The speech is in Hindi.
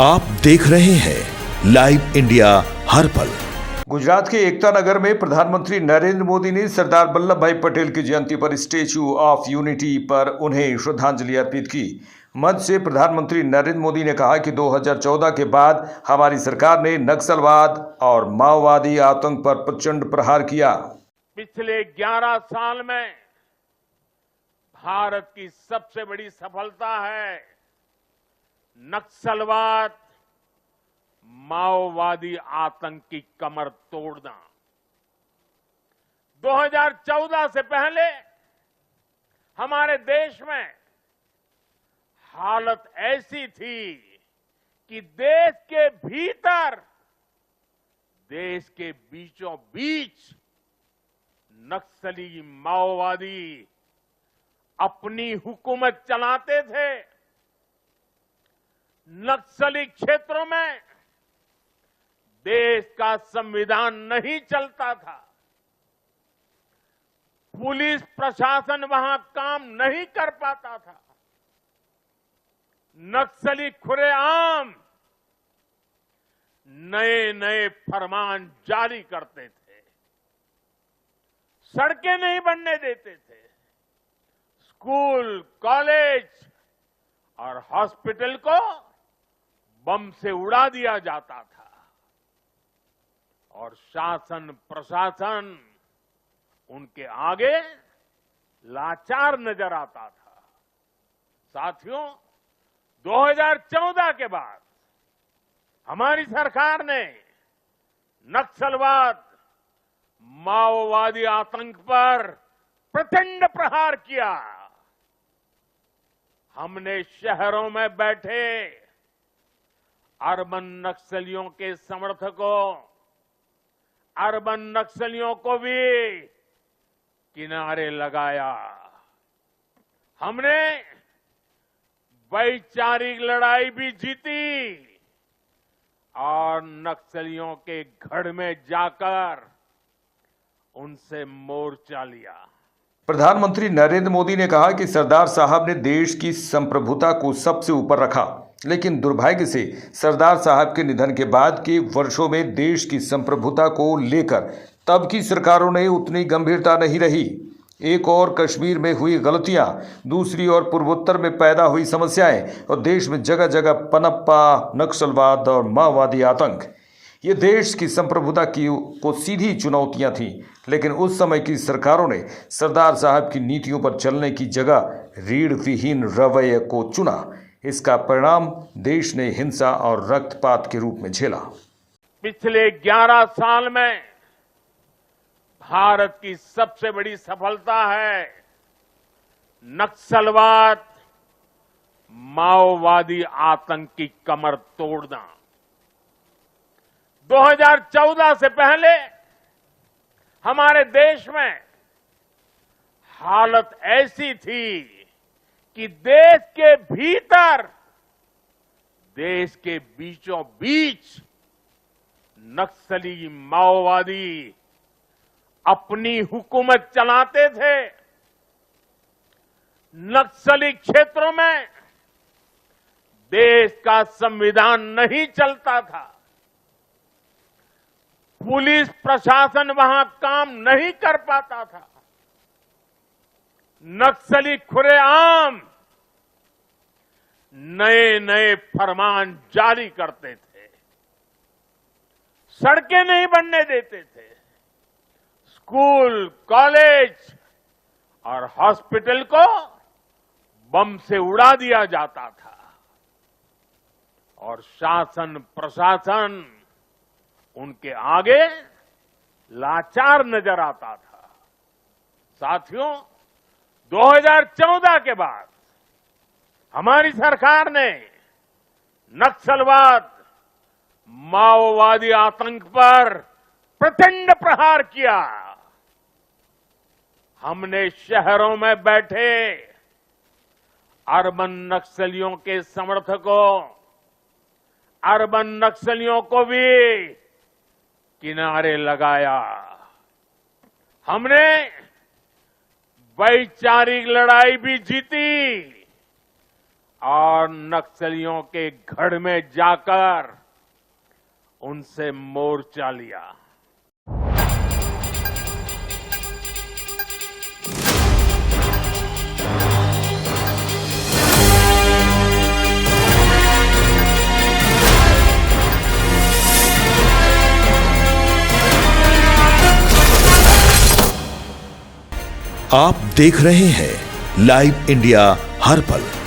आप देख रहे हैं लाइव इंडिया हर पल। गुजरात के एकता नगर में प्रधानमंत्री नरेंद्र मोदी ने सरदार वल्लभ भाई पटेल की जयंती पर स्टैच्यू ऑफ यूनिटी पर उन्हें श्रद्धांजलि अर्पित की। मंच से प्रधानमंत्री नरेंद्र मोदी ने कहा कि 2014 के बाद हमारी सरकार ने नक्सलवाद और माओवादी आतंक पर प्रचंड प्रहार किया। पिछले 11 साल में भारत की सबसे बड़ी सफलता है नक्सलवाद, माओवादी आतंक की कमर तोड़ना। 2014 से पहले हमारे देश में हालत ऐसी थी कि देश के भीतर, देश के बीचों बीच नक्सली माओवादी अपनी हुकूमत चलाते थे। नक्सली क्षेत्रों में देश का संविधान नहीं चलता था, पुलिस प्रशासन वहां काम नहीं कर पाता था, नक्सली खुलेआम नए नए फरमान जारी करते थे, सड़कें नहीं बनने देते थे, स्कूल, कॉलेज और हॉस्पिटल को बम से उड़ा दिया जाता था और शासन प्रशासन उनके आगे लाचार नजर आता था। साथियों, 2014 के बाद हमारी सरकार ने नक्सलवाद, माओवादी आतंक पर प्रचंड प्रहार किया। हमने शहरों में बैठे अर्बन नक्सलियों के समर्थकों, अर्बन नक्सलियों को भी किनारे लगाया। हमने वैचारिक लड़ाई भी जीती और नक्सलियों के गढ़ में जाकर उनसे मोर्चा लिया। प्रधानमंत्री नरेंद्र मोदी ने कहा कि सरदार साहब ने देश की संप्रभुता को सबसे ऊपर रखा, लेकिन दुर्भाग्य से सरदार साहब के निधन के बाद के वर्षों में देश की संप्रभुता को लेकर तब की सरकारों ने उतनी गंभीरता नहीं रही। एक और कश्मीर में हुई गलतियां, दूसरी ओर पूर्वोत्तर में पैदा हुई समस्याएं और देश में जगह जगह पनप्पा नक्सलवाद और माओवादी आतंक। ये देश की संप्रभुता को सीधी चुनौतियां थीं, लेकिन उस समय की सरकारों ने सरदार साहब की नीतियों पर चलने की जगह रीढ़ विहीन रवैये को चुना। इसका परिणाम देश ने हिंसा और रक्तपात के रूप में झेला। पिछले 11 साल में भारत की सबसे बड़ी सफलता है नक्सलवाद, माओवादी आतंक की कमर तोड़ना। 2014 से पहले हमारे देश में हालत ऐसी थी कि देश के भीतर, देश के बीचों बीच नक्सली माओवादी अपनी हुकूमत चलाते थे। नक्सली क्षेत्रों में देश का संविधान नहीं चलता था, पुलिस प्रशासन वहां काम नहीं कर पाता था, नक्सली खुलेआम नए नए फरमान जारी करते थे, सड़कें नहीं बनने देते थे, स्कूल, कॉलेज और हॉस्पिटल को बम से उड़ा दिया जाता था और शासन प्रशासन उनके आगे लाचार नजर आता था। साथियों, 2014 के बाद हमारी सरकार ने नक्सलवाद, माओवादी आतंक पर प्रचंड प्रहार किया। हमने शहरों में बैठे अर्बन नक्सलियों के समर्थकों, अर्बन नक्सलियों को भी किनारे लगाया। हमने वैचारिक लड़ाई भी जीती और नक्सलियों के गढ़ में जाकर उनसे मोर्चा लिया। आप देख रहे हैं लाइव इंडिया हर पल।